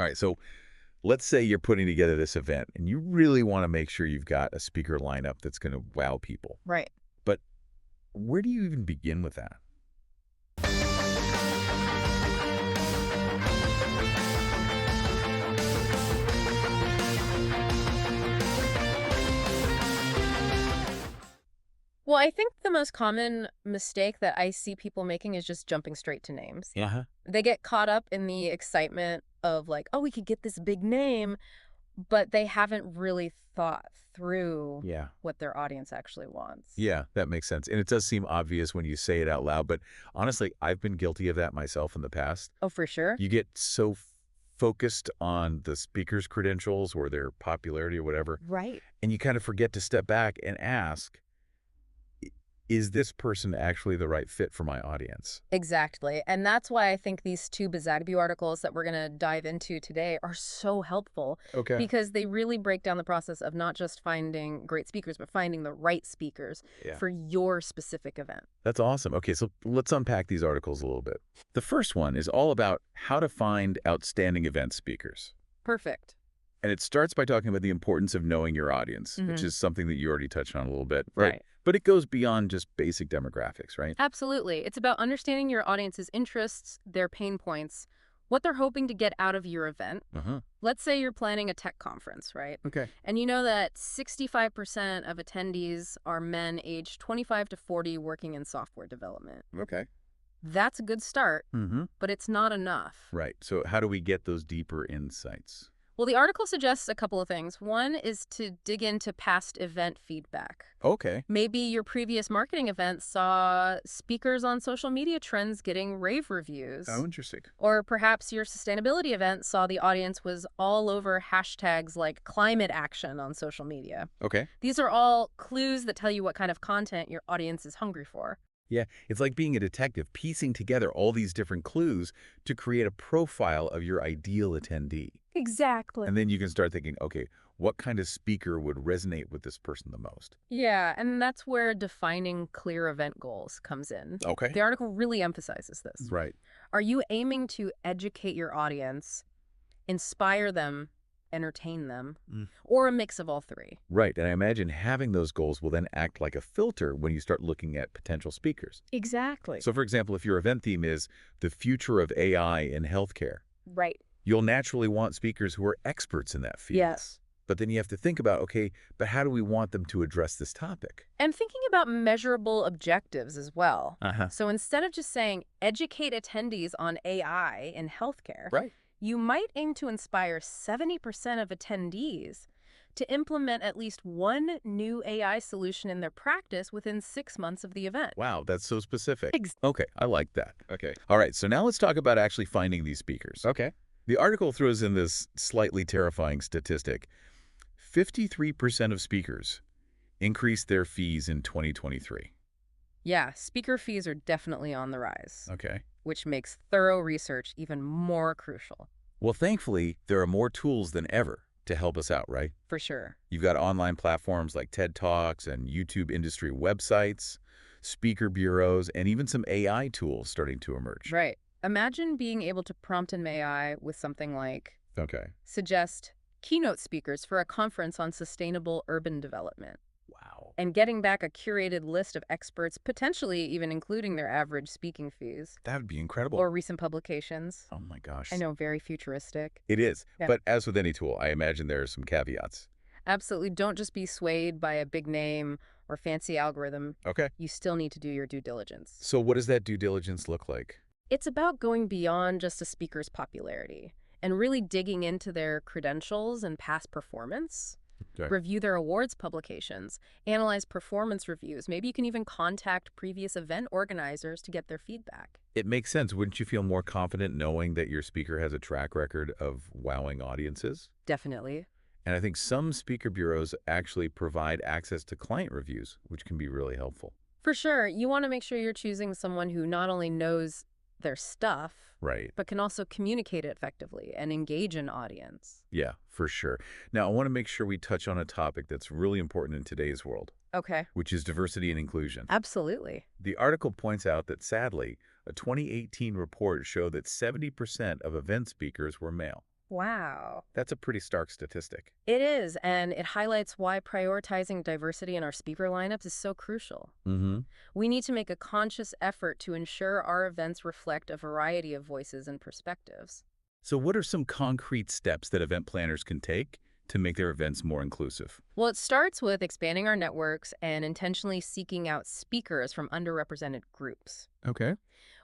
All right, so let's say you're putting together this event and you really want to make sure you've got a speaker lineup that's going to wow people. Right. But where do you even begin with that? Well, I think the most common mistake that I see people making is just jumping straight to names. Yeah. They get caught up in the excitement of like, oh, we could get this big name, but they haven't really thought through Yeah. what their audience actually wants. Yeah, that makes sense. And it does seem obvious when you say it out loud, but honestly, I've been guilty of that myself in the past. Oh, for sure. You get so focused on the speaker's credentials or their popularity or whatever, Right. and you kind of forget to step back and ask, is this person actually the right fit for my audience? Exactly. And that's why I think these two Bazagbu articles that we're going to dive into today are so helpful Okay. because they really break down the process of not just finding great speakers, but finding the right speakers Yeah. for your specific event. That's awesome. Okay, so let's unpack these articles a little bit. The first one is all about how to find outstanding event speakers. Perfect. And it starts by talking about the importance of knowing your audience, which Mhm. is something that you already touched on a little bit. Right. But it goes beyond just basic demographics, right? Absolutely. It's about understanding your audience's interests, their pain points, what they're hoping to get out of your event. Uh-huh. Let's say you're planning a tech conference, right? Okay. And you know that 65% of attendees are men aged 25 to 40 working in software development. Okay. That's a good start, Mm-hmm. but it's not enough. Right. So how do we get those deeper insights? Well, the article suggests a couple of things. One is to dig into past event feedback. Okay. Maybe your previous marketing event saw speakers on social media trends getting rave reviews. Oh, interesting. Or perhaps your sustainability event saw the audience was all over hashtags like climate action on social media. Okay. These are all clues that tell you what kind of content your audience is hungry for. Yeah, it's like being a detective, piecing together all these different clues to create a profile of your ideal attendee. Exactly. And then you can start thinking, okay, what kind of speaker would resonate with this person the most? Yeah, and that's where defining clear event goals comes in. Okay. The article really emphasizes this. Right. Are you aiming to educate your audience, inspire them, entertain them, or a mix of all three? Right. And I imagine having those goals will then act like a filter when you start looking at potential speakers. Exactly. So, for example, if your event theme is the future of AI in healthcare, Right. you'll naturally want speakers who are experts in that field. Yes. But then you have to think about, okay, but how do we want them to address this topic? And thinking about measurable objectives as well. Uh-huh. So instead of just saying educate attendees on AI in healthcare, Right. you might aim to inspire 70% of attendees to implement at least one new AI solution in their practice within 6 months of the event. Wow, that's so specific. Ex- Okay, I like that. Okay. All right, so now let's talk about actually finding these speakers. Okay. The article throws in this slightly terrifying statistic. 53% of speakers increased their fees in 2023. Yeah, speaker fees are definitely on the rise, Okay. which makes thorough research even more crucial. Well, thankfully, there are more tools than ever to help us out, right? For sure. You've got online platforms like TED Talks and YouTube industry websites, speaker bureaus, and even some AI tools starting to emerge. Right. Imagine being able to prompt an AI with something like, Okay. suggest keynote speakers for a conference on sustainable urban development, Wow. and getting back a curated list of experts, potentially even including their average speaking fees That would be incredible. or recent publications. Oh my gosh. I know, very futuristic. It is. Yeah. But as with any tool, I imagine there are some caveats. Absolutely. Don't just be swayed by a big name or fancy algorithm. Okay. You still need to do your due diligence. So what does that due diligence look like? It's about going beyond just a speaker's popularity and really digging into their credentials and past performance. Okay. Review their awards publications, analyze performance reviews. Maybe you can even contact previous event organizers to get their feedback. It makes sense. Wouldn't you feel more confident knowing that your speaker has a track record of wowing audiences? Definitely. And I think some speaker bureaus actually provide access to client reviews, which can be really helpful. For sure, you want to make sure you're choosing someone who not only knows their stuff, Right. but can also communicate it effectively and engage an audience. Yeah, for sure. Now, I want to make sure we touch on a topic that's really important in today's world, Okay. which is diversity and inclusion. Absolutely. The article points out that, sadly, a 2018 report showed that 70% of event speakers were male. Wow. That's a pretty stark statistic. It is, and it highlights why prioritizing diversity in our speaker lineups is so crucial. Mm-hmm. We need to make a conscious effort to ensure our events reflect a variety of voices and perspectives. So what are some concrete steps that event planners can take to make their events more inclusive? Well, it starts with expanding our networks and intentionally seeking out speakers from underrepresented groups. Okay.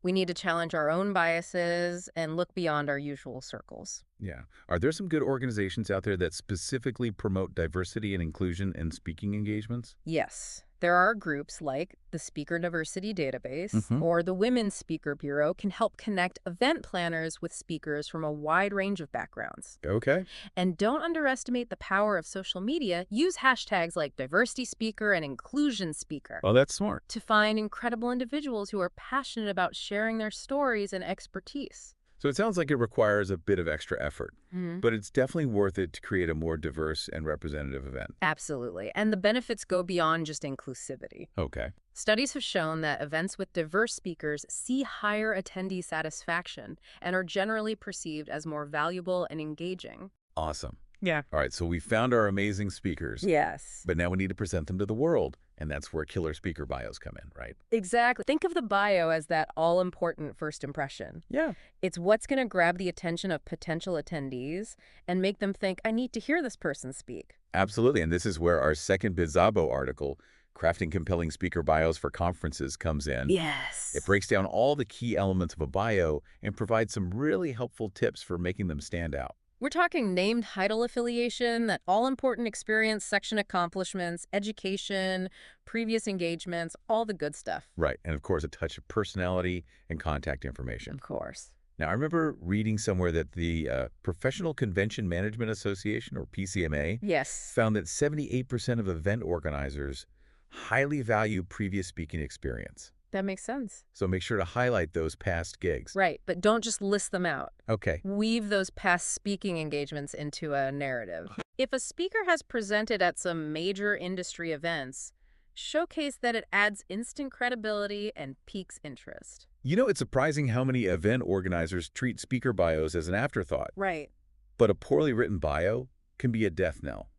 We need to challenge our own biases and look beyond our usual circles. Yeah. Are there some good organizations out there that specifically promote diversity and inclusion in speaking engagements? Yes, there are groups like the Speaker Diversity Database Mm-hmm. or the Women's Speaker Bureau can help connect event planners with speakers from a wide range of backgrounds. Okay. And don't underestimate the power of social media. Use hashtags like diversity speaker and inclusion speaker Well, that's smart. to find incredible individuals who are passionate about sharing their stories and expertise. So it sounds like it requires a bit of extra effort, Mhm. but it's definitely worth it to create a more diverse and representative event. Absolutely. And the benefits go beyond just inclusivity. Okay. Studies have shown that events with diverse speakers see higher attendee satisfaction and are generally perceived as more valuable and engaging. Awesome. Yeah. All right, so we found our amazing speakers, Yes. but now we need to present them to the world, and that's where killer speaker bios come in, right? Exactly. Think of the bio as that all-important first impression. Yeah. It's what's going to grab the attention of potential attendees and make them think, I need to hear this person speak. Absolutely, and this is where our second Bizabo article, Crafting Compelling Speaker Bios for Conferences, comes in. Yes. It breaks down all the key elements of a bio and provides some really helpful tips for making them stand out. We're talking name title affiliation, that all-important experience, section accomplishments, education, previous engagements, all the good stuff. Right, and of course, a touch of personality and contact information. Of course. Now, I remember reading somewhere that the Professional Convention Management Association, or PCMA, Yes. found that 78% of event organizers highly value previous speaking experience. That makes sense. So make sure to highlight those past gigs. Right, but don't just list them out. Okay. Weave those past speaking engagements into a narrative. If a speaker has presented at some major industry events, showcase that it adds instant credibility and piques interest. You know, it's surprising how many event organizers treat speaker bios as an afterthought, Right. but a poorly written bio can be a death knell.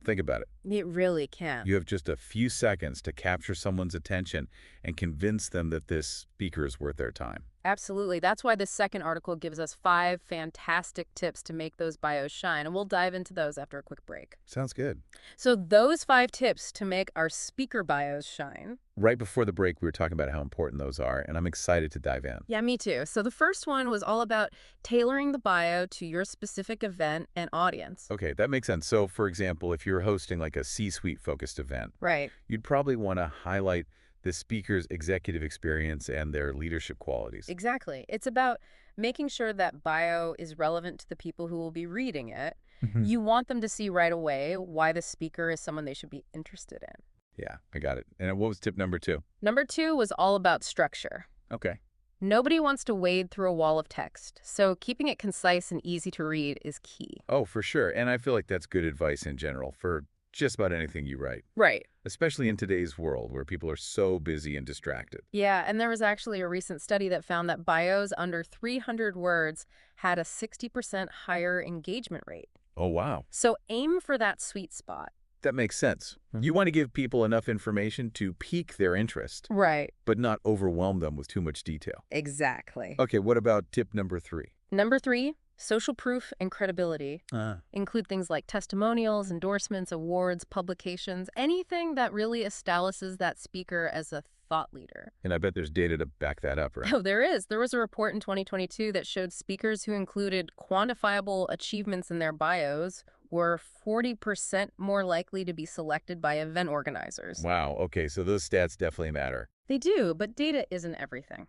Think about it. It really can. You have just a few seconds to capture someone's attention and convince them that this speaker is worth their time. Absolutely. That's why this second article gives us 5 fantastic tips to make those bios shine, and we'll dive into those after a quick break. Sounds good. So those 5 tips to make our speaker bios shine. Right before the break, we were talking about how important those are, and I'm excited to dive in. Yeah, me too. So the first one was all about tailoring the bio to your specific event and audience. Okay, that makes sense. So, for example, if you're hosting like a C-suite focused event, Right. you'd probably want to highlight the speaker's executive experience and their leadership qualities. Exactly. It's about making sure that bio is relevant to the people who will be reading it. Mhm. You want them to see right away why the speaker is someone they should be interested in. Yeah, I got it. And what was tip number 2? Number 2 was all about structure. Okay. Nobody wants to wade through a wall of text, so keeping it concise and easy to read is key. Oh, for sure. And I feel like that's good advice in general for just about anything you write, Right. especially in today's world where people are so busy and distracted. Yeah, and there was actually a recent study that found that bios under 300 words had a 60% higher engagement rate. Oh, wow. So aim for that sweet spot. That makes sense. You want to give people enough information to pique their interest, Right. but not overwhelm them with too much detail. Exactly. Okay, what about tip number 3? Number 3, social proof and credibility. Include things like testimonials, endorsements, awards, publications, anything that really establishes that speaker as a thought leader. And I bet there's data to back that up, right? Oh, there is. There was a report in 2022 that showed speakers who included quantifiable achievements in their bios were 40% more likely to be selected by event organizers. Wow, okay, so those stats definitely matter. They do, but data isn't everything.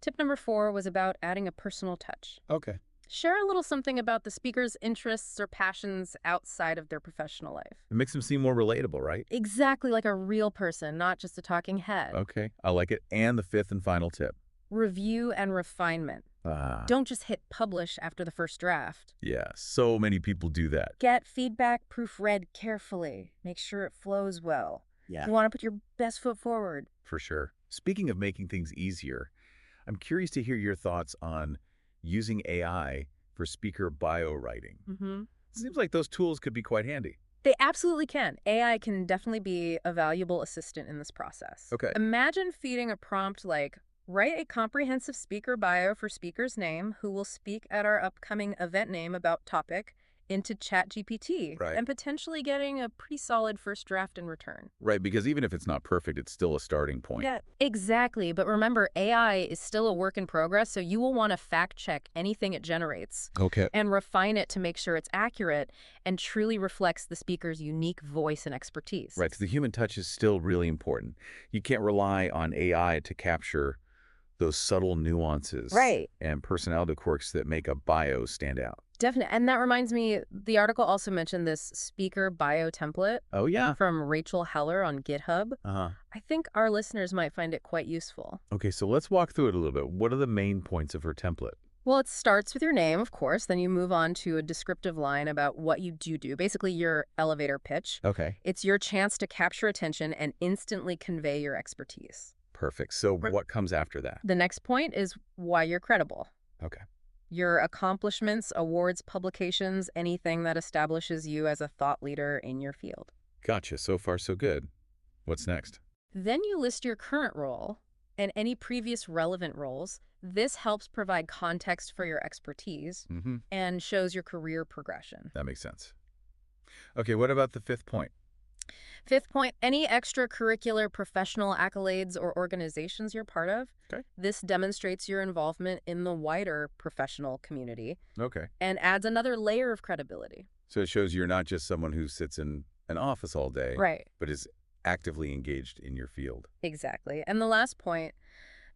Tip number 4 was about adding a personal touch. Okay. Share a little something about the speaker's interests or passions outside of their professional life. It makes them seem more relatable, right? Exactly like a real person, not just a talking head. Okay, I like it. And the 5th and final tip. Review and refinement. Don't just hit publish after the first draft. Yeah, so many people do that. Get feedback proofread carefully. Make sure it flows well. Yeah. You want to put your best foot forward. For sure. Speaking of making things easier, I'm curious to hear your thoughts on using AI for speaker bio writing. Mm-hmm. Seems like those tools could be quite handy. They absolutely can. AI can definitely be a valuable assistant in this process. Okay. Imagine feeding a prompt like, write a comprehensive speaker bio for speaker's name who will speak at our upcoming event name about topic into ChatGPT Right. and potentially getting a pretty solid first draft in return. Right, because even if it's not perfect, it's still a starting point. Yeah, exactly. But remember, AI is still a work in progress, so you will want to fact check anything it generates Okay. and refine it to make sure it's accurate and truly reflects the speaker's unique voice and expertise. Right, because the human touch is still really important. You can't rely on AI to capture those subtle nuances Right. and personality quirks that make a bio stand out. Definitely. And that reminds me, the article also mentioned this speaker bio template Oh, yeah. from Rachel Heller on GitHub. Uh-huh. I think our listeners might find it quite useful. Okay, so let's walk through it a little bit. What are the main points of her template? Well, it starts with your name, of course. Then you move on to a descriptive line about what you do, basically your elevator pitch. Okay. It's your chance to capture attention and instantly convey your expertise. Perfect. So what comes after that? The next point is why you're credible. Okay. Your accomplishments, awards, publications, anything that establishes you as a thought leader in your field. Gotcha. So far, so good. What's next? Then you list your current role and any previous relevant roles. This helps provide context for your expertise Mm-hmm. and shows your career progression. That makes sense. Okay, what about the fifth point? Fifth point, any extracurricular professional accolades or organizations you're part of. Okay. This demonstrates your involvement in the wider professional community Okay. and adds another layer of credibility. So it shows you're not just someone who sits in an office all day, Right. but is actively engaged in your field. Exactly. And the last point,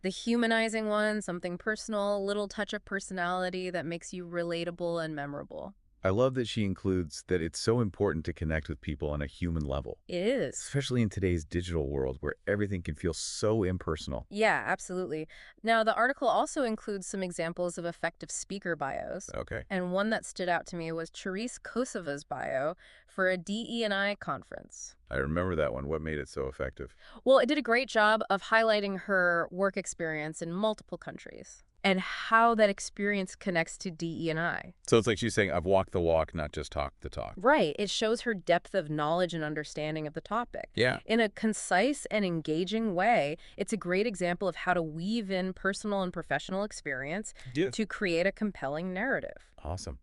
the humanizing one, something personal, a little touch of personality that makes you relatable and memorable. I love that she includes that it's so important to connect with people on a human level, It is. especially in today's digital world where everything can feel so impersonal. Yeah, absolutely. Now, the article also includes some examples of effective speaker bios. Okay. And one that stood out to me was Therese Kosova's bio for a DE&I conference. I remember that one. What made it so effective? Well, it did a great job of highlighting her work experience in multiple countries and how that experience connects to DE&I. So it's like she's saying, I've walked the walk, not just talked the talk. Right. It shows her depth of knowledge and understanding of the topic. Yeah. In a concise and engaging way, it's a great example of how to weave in personal and professional experience to create a compelling narrative. Awesome.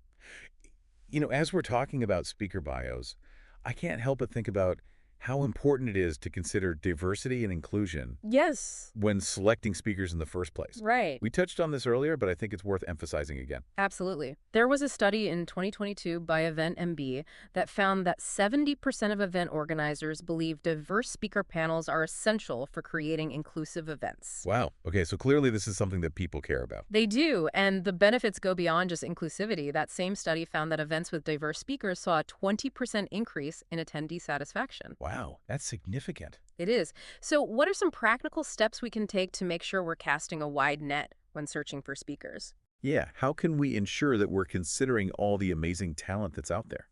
You know, as we're talking about speaker bios, I can't help but think about how important it is to consider diversity and inclusion Yes. when selecting speakers in the first place. Right. We touched on this earlier, but I think it's worth emphasizing again. Absolutely. There was a study in 2022 by EventMB that found that 70% of event organizers believe diverse speaker panels are essential for creating inclusive events. Wow. Okay, so clearly this is something that people care about. They do, and the benefits go beyond just inclusivity. That same study found that events with diverse speakers saw a 20% increase in attendee satisfaction. Wow, that's significant. It is. So what are some practical steps we can take to make sure we're casting a wide net when searching for speakers? Yeah, how can we ensure that we're considering all the amazing talent that's out there?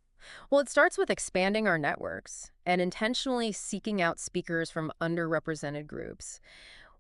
Well, it starts with expanding our networks and intentionally seeking out speakers from underrepresented groups.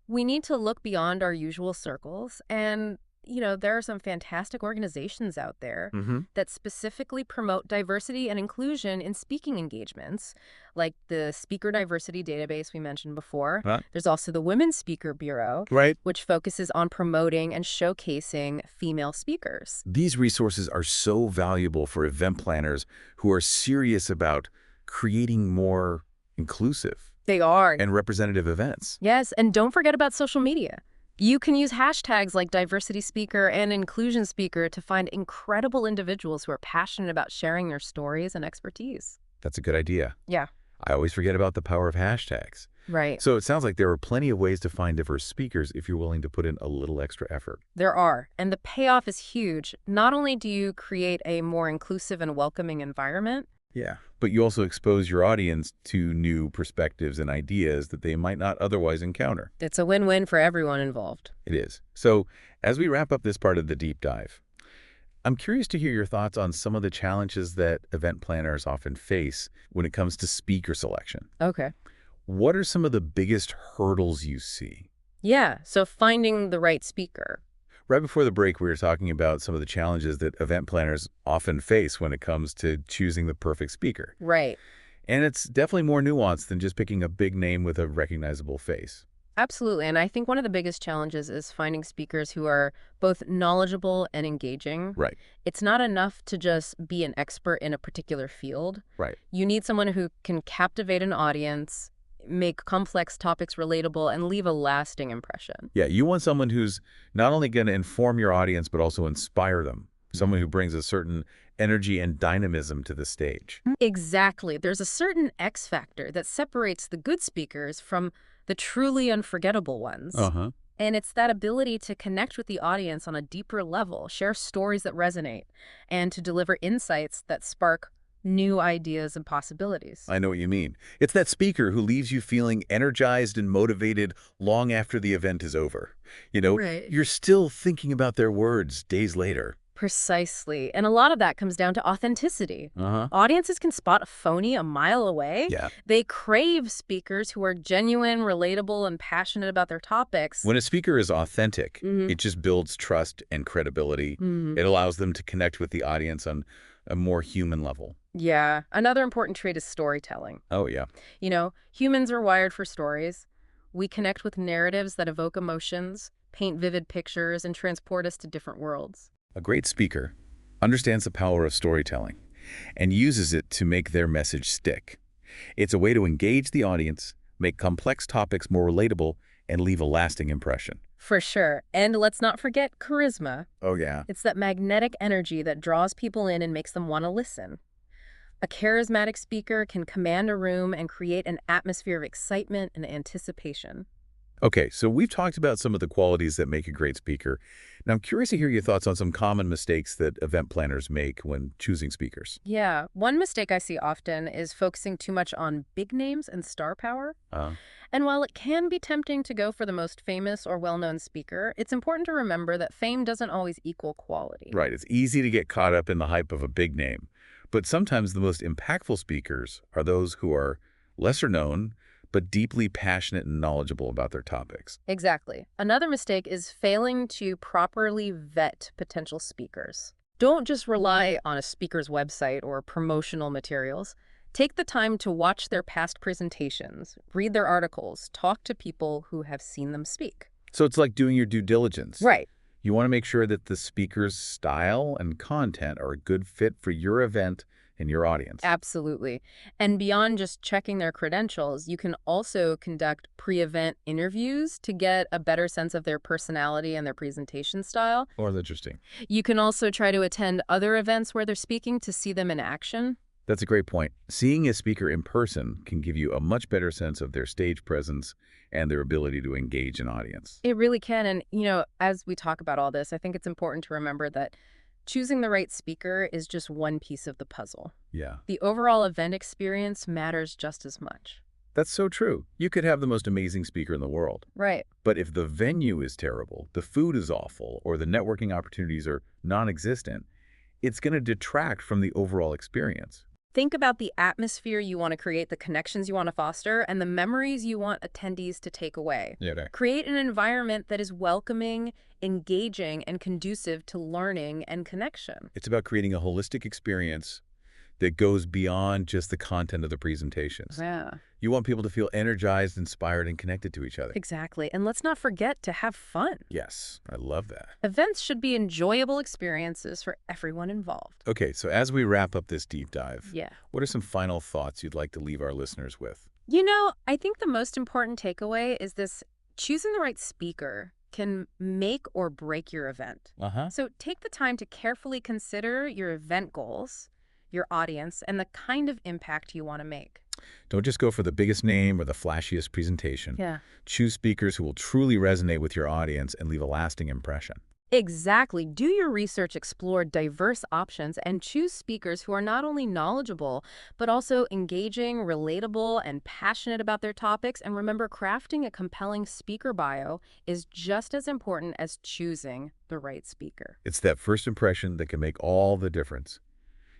We need to look beyond our usual circles and there are some fantastic organizations out there that specifically promote diversity and inclusion in speaking engagements, like the Speaker Diversity Database we mentioned before. Huh? There's also the Women's Speaker Bureau, Right. which focuses on promoting and showcasing female speakers. These resources are so valuable for event planners who are serious about creating more inclusive They are. and representative events. Yes, and don't forget about social media. You can use hashtags like diversity speaker and inclusion speaker to find incredible individuals who are passionate about sharing their stories and expertise. That's a good idea. Yeah. I always forget about the power of hashtags. Right. So it sounds like there are plenty of ways to find diverse speakers if you're willing to put in a little extra effort. There are, and the payoff is huge. Not only do you create a more inclusive and welcoming environment, Yeah. But you also expose your audience to new perspectives and ideas that they might not otherwise encounter. it's a win-win for everyone involved. It is. So as we wrap up this part of the deep dive, I'm curious to hear your thoughts on some of the challenges that event planners often face when it comes to speaker selection. Okay. What are some of the biggest hurdles you see? Yeah, so finding the right speaker. Right before the break, we were talking about some of the challenges that event planners often face when it comes to choosing the perfect speaker. Right. And it's definitely more nuanced than just picking a big name with a recognizable face. Absolutely. And I think one of the biggest challenges is finding speakers who are both knowledgeable and engaging. Right, It's not enough to just be an expert in a particular field. right. You need someone who can captivate an audience, make complex topics relatable, and leave a lasting impression. Yeah, you want someone who's not only going to inform your audience, but also inspire them. Someone who brings a certain energy and dynamism to the stage. Exactly. There's a certain X factor that separates the good speakers from the truly unforgettable ones. Uh-huh. And it's that ability to connect with the audience on a deeper level, share stories that resonate, and to deliver insights that spark new ideas and possibilities. I know what you mean. It's that speaker who leaves you feeling energized and motivated long after the event is over. Right. You're still thinking about their words days later. Precisely. And a lot of that comes down to authenticity. Uh-huh. Audiences can spot a phony a mile away. Yeah. They crave speakers who are genuine, relatable, and passionate about their topics. When a speaker is authentic, Mhm. it just builds trust and credibility. Mhm. It allows them to connect with the audience on a more human level. Yeah. Another important trait is storytelling. Oh, yeah. Humans are wired for stories. We connect with narratives that evoke emotions, paint vivid pictures, and transport us to different worlds. A great speaker understands the power of storytelling and uses it to make their message stick. It's a way to engage the audience, make complex topics more relatable, and leave a lasting impression. For sure. And let's not forget charisma. Oh, yeah. It's that magnetic energy that draws people in and makes them want to listen. A charismatic speaker can command a room and create an atmosphere of excitement and anticipation. Okay, so we've talked about some of the qualities that make a great speaker. Now, I'm curious to hear your thoughts on some common mistakes that event planners make when choosing speakers. Yeah, one mistake I see often is focusing too much on big names and star power. Uh, And while it can be tempting to go for the most famous or well-known speaker, it's important to remember that fame doesn't always equal quality. right, it's easy to get caught up in the hype of a big name, but sometimes the most impactful speakers are those who are lesser known, but deeply passionate and knowledgeable about their topics. Exactly. Another mistake is failing to properly vet potential speakers. Don't just rely on a speaker's website or promotional materials. Take the time to watch their past presentations, read their articles, talk to people who have seen them speak. So it's like doing your due diligence. Right. You want to make sure that the speaker's style and content are a good fit for your event and your audience. Absolutely. And beyond just checking their credentials, you can also conduct pre-event interviews to get a better sense of their personality and their presentation style. Oh, that's interesting. You can also try to attend other events where they're speaking to see them in action. That's a great point. Seeing a speaker in person can give you a much better sense of their stage presence and their ability to engage an audience. It really can. And, as we talk about all this, I think it's important to remember that choosing the right speaker is just one piece of the puzzle. Yeah, The overall event experience matters just as much. that's so true. You could have the most amazing speaker in the world, Right. but if the venue is terrible, the food is awful, or the networking opportunities are non-existent, it's going to detract from the overall experience. Think about the atmosphere you want to create, the connections you want to foster, and the memories you want attendees to take away. Yeah, right. Create an environment that is welcoming, engaging, and conducive to learning and connection. It's about creating a holistic experience that goes beyond just the content of the presentations. Yeah, You want people to feel energized, inspired, and connected to each other. exactly. And let's not forget to have fun. Yes, I love that. Events should be enjoyable experiences for everyone involved. Okay, so as we wrap up this deep dive, Yeah. what are some final thoughts you'd like to leave our listeners with? I think the most important takeaway is this: choosing the right speaker can make or break your event. Uh-huh. So take the time to carefully consider your event goals, your audience, and the kind of impact you want to make. Don't just go for the biggest name or the flashiest presentation. Yeah. Choose speakers who will truly resonate with your audience and leave a lasting impression. Exactly. Do your research, explore diverse options, and choose speakers who are not only knowledgeable, but also engaging, relatable, and passionate about their topics. And remember, crafting a compelling speaker bio is just as important as choosing the right speaker. It's that first impression that can make all the difference.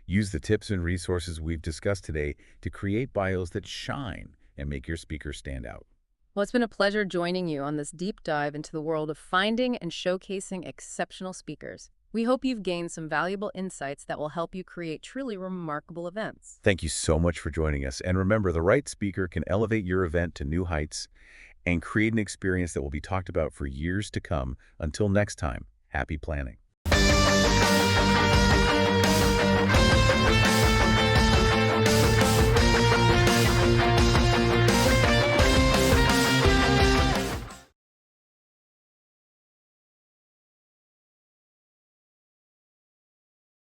Use the tips and resources we've discussed today to create bios that shine and make your speaker stand out. Well, it's been a pleasure joining you on this deep dive into the world of finding and showcasing exceptional speakers. We hope you've gained some valuable insights that will help you create truly remarkable events. Thank you so much for joining us. And remember, the right speaker can elevate your event to new heights and create an experience that will be talked about for years to come. Until next time, happy planning.